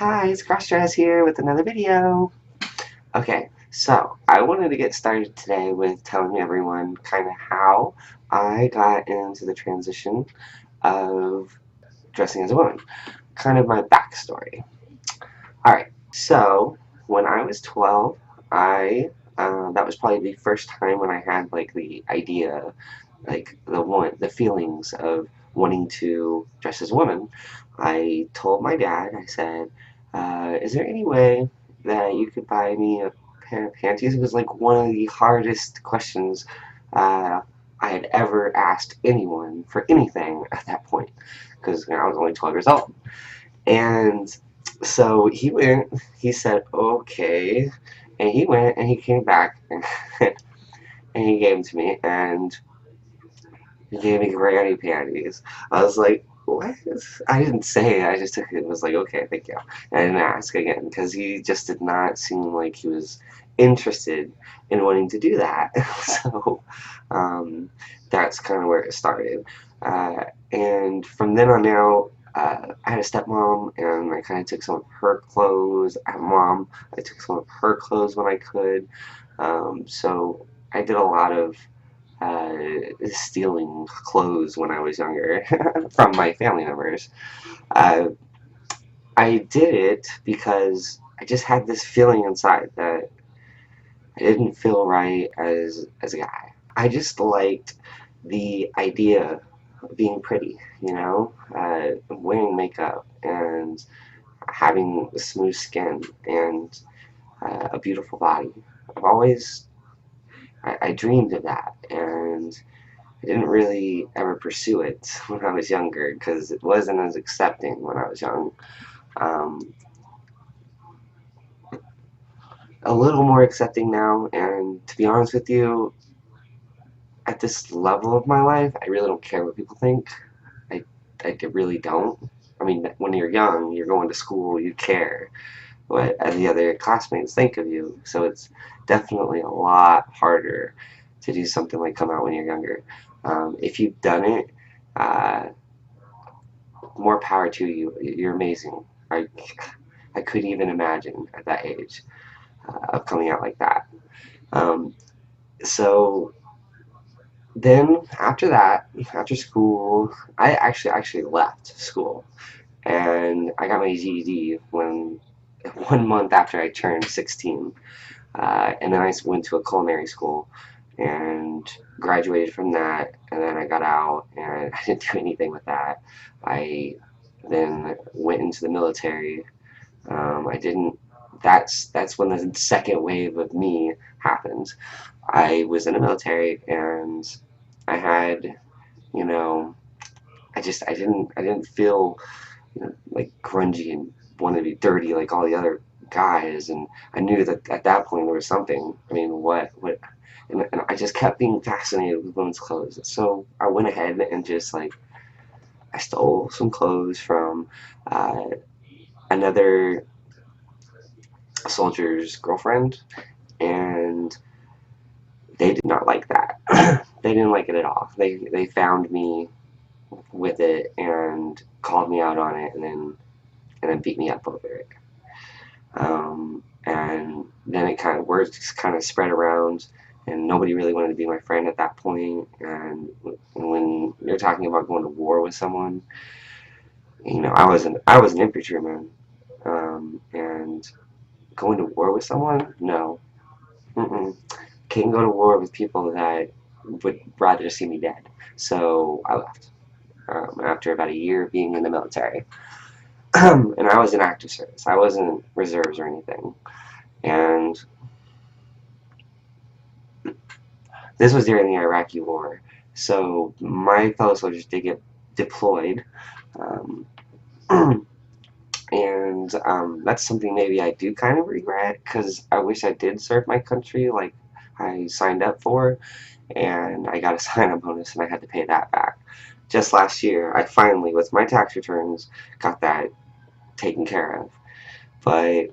Hi, it's Crossdresser here with another video. Okay, so I wanted to get started today with telling everyone kind of how I got into the transition of dressing as a woman. Kind of my backstory. Alright, so when I was 12, that was probably the first time when I had like the idea, like the feelings of wanting to dress as a woman. I told my dad, I said, is there any way that you could buy me a pair of panties? It was like one of the hardest questions uh, I had ever asked anyone for anything at that point, because I was only 12 years old. And so he said, okay, and he went and he came back and he gave them to me, and he gave me granny panties. I was like, what? I didn't say it. I just took it and was like, okay, thank you. And I didn't ask again because he just did not seem like he was interested in wanting to do that. So um, that's kind of where it started. And from then on out, I had a stepmom, and I kind of took some of her clothes. I had a mom. I took some of her clothes when I could. So I did a lot of uh, stealing clothes when I was younger from my family members. Uh, I did it because I just had this feeling inside that I didn't feel right as a guy. I just liked the idea of being pretty, wearing makeup and having smooth skin and a beautiful body. I've always I dreamed of that, and I didn't really ever pursue it when I was younger because it wasn't as accepting when I was young. Um, a little more accepting now, and to be honest with you, at this level of my life, I really don't care what people think. I, I really don't. I mean, when you're young, you're going to school, you care what the other classmates think of you. So it's definitely a lot harder to do something like come out when you're younger. If you've done it, uh, more power to you. You're amazing. I couldn't even imagine at that age of coming out like that. Um, so then after that, after school, I actually left school, and I got my GED when 1 month after I turned 16, and then I went to a culinary school and graduated from that, and then I got out and I didn't do anything with that. I then went into the military. I didn't. That's when the second wave of me happened. I was in the military, and I had, you know, I didn't feel, like grungy and want to be dirty like all the other guys, and I knew that at that point there was something. I mean, what? And I just kept being fascinated with women's clothes. So I went ahead and just like I stole some clothes from uh, another soldier's girlfriend, and they did not like that. They didn't like it at all. They found me with it and called me out on it, and then beat me up over it. And then it kind of word just kind of spread around, and nobody really wanted to be my friend at that point. And when you're talking about going to war with someone, I was an infantryman, and going to war with someone, no. Mm-mm. Can't go to war with people that would rather see me dead. So I left after about a year of being in the military. And I was in active service. I wasn't reserves or anything. And this was during the Iraqi war. So my fellow soldiers did get deployed. Um, and that's something maybe I do kind of regret because I wish I did serve my country like I signed up for, and I got a sign-up bonus and I had to pay that back. Just last year, I finally, with my tax returns, got that taken care of. But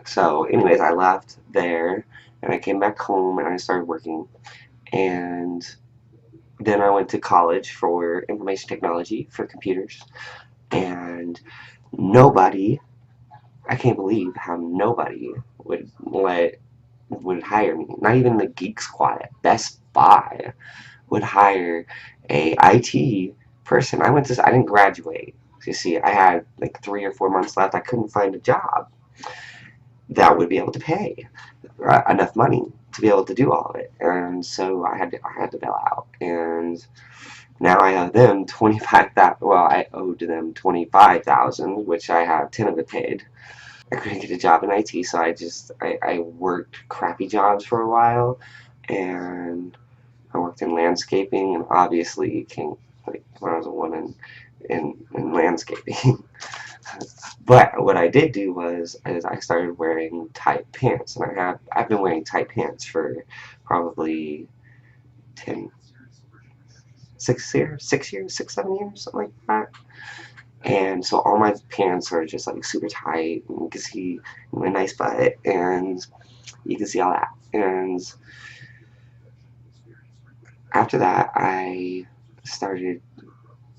so, anyways, I left there and I came back home and I started working. And then I went to college for information technology for computers. And nobody I can't believe how nobody would hire me. Not even the Geek Squad at Best Buy would hire a IT person. I didn't graduate. You see, I had like 3 or 4 months left. I couldn't find a job that would be able to pay enough money to be able to do all of it, and so I had to bail out. And now I owe them 25,000. Well, I owed them 25,000, which I have 10 of it paid. I couldn't get a job in IT, so I worked crappy jobs for a while, and I worked in landscaping, and obviously you can't, like, when I was a woman in landscaping. But what I did do is I started wearing tight pants, and I've been wearing tight pants for probably 10, 6 years, 6 years, 6, 7 years, something like that. And so all my pants are just like super tight, and you can see my nice butt, and you can see all that. And after that, I started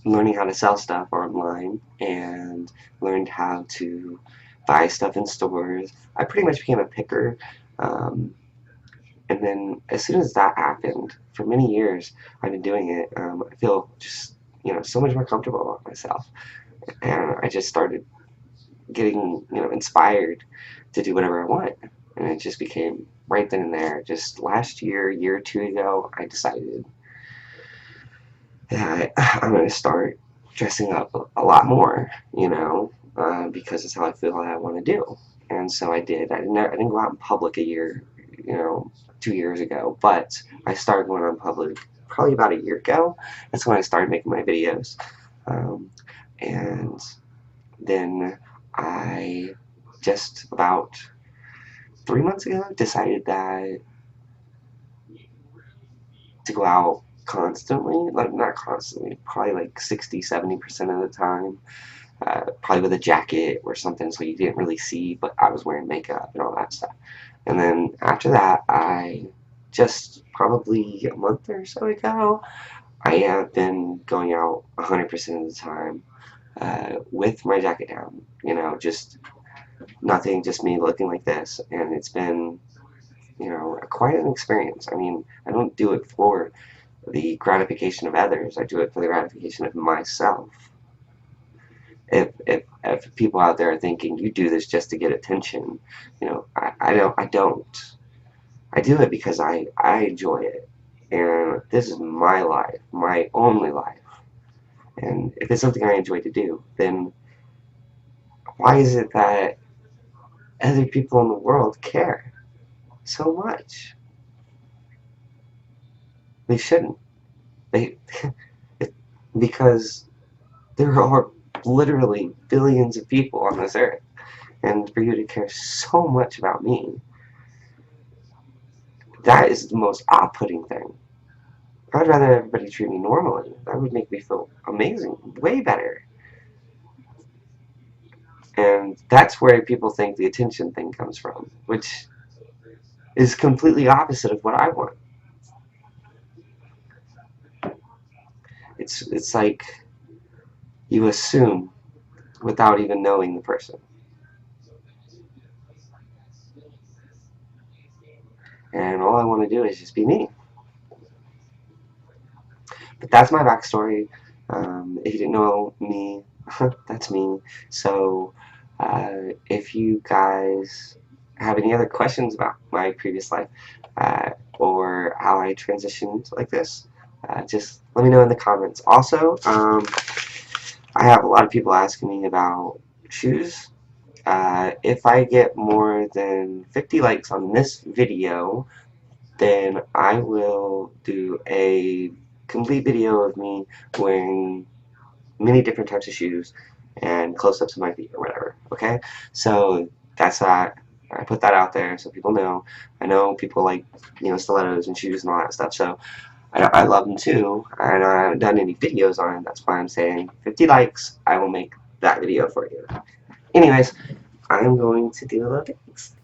learning how to sell stuff online and learned how to buy stuff in stores. I pretty much became a picker. Um, and then as soon as that happened, for many years I've been doing it. I feel just, so much more comfortable with myself. And I just started getting, inspired to do whatever I want. And it just became right then and there. Just last year or two ago, I decided that I'm going to start dressing up a lot more, because it's how I feel I want to do. And so I did. I didn't go out in public a year, 2 years ago, but I started going out in public probably about a year ago. That's when I started making my videos. And then I just about 3 months ago decided that to go out constantly, like not constantly, probably like 60-70% of the time, probably with a jacket or something so you didn't really see, but I was wearing makeup and all that stuff. And then after that, I just probably a month or so ago, I have been going out 100% of the time with my jacket down, just nothing, just me looking like this. And it's been, quite an experience. I mean, I don't do it for the gratification of others. I do it for the gratification of myself. If people out there are thinking you do this just to get attention, I don't. I do it because I enjoy it, and this is my life, my only life. And if it's something I enjoy to do, then why is it that other people in the world care so much? They shouldn't. They because there are literally billions of people on this earth, and for you to care so much about me, that is the most off-putting thing. I'd rather everybody treat me normally. That would make me feel amazing, way better. And that's where people think the attention thing comes from, which is completely opposite of what I want. It's like you assume without even knowing the person. And all I want to do is just be me. But that's my backstory. If you didn't know me, that's me. So if you guys have any other questions about my previous life or how I transitioned like this, just let me know in the comments. Also, I have a lot of people asking me about shoes. If I get more than 50 likes on this video, then I will do a complete video of me wearing many different types of shoes and close-ups of my feet or whatever. Okay, so that's that. I put that out there so people know. I know people like, stilettos and shoes and all that stuff, so I love them too, and I haven't done any videos on it. That's why I'm saying 50 likes, I will make that video for you. Anyways, I'm going to do a little things.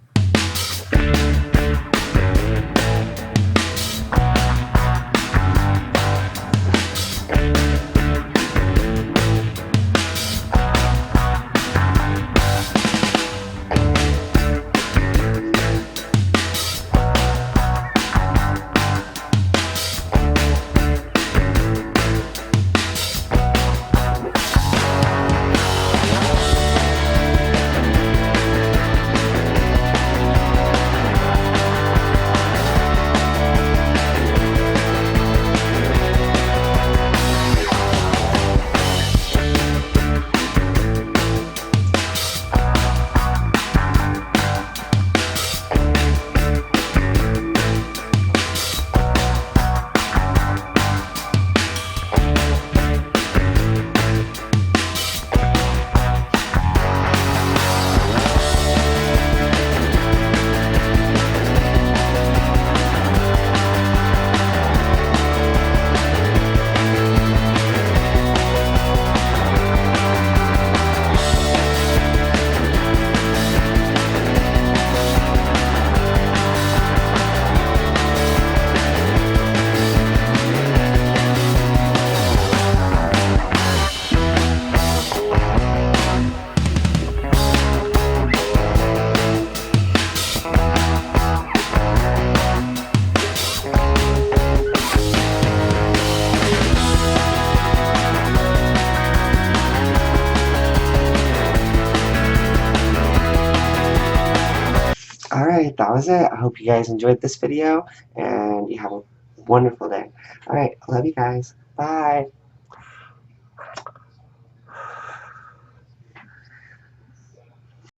that was it. I hope you guys enjoyed this video, and you have a wonderful day. Alright, love you guys. Bye.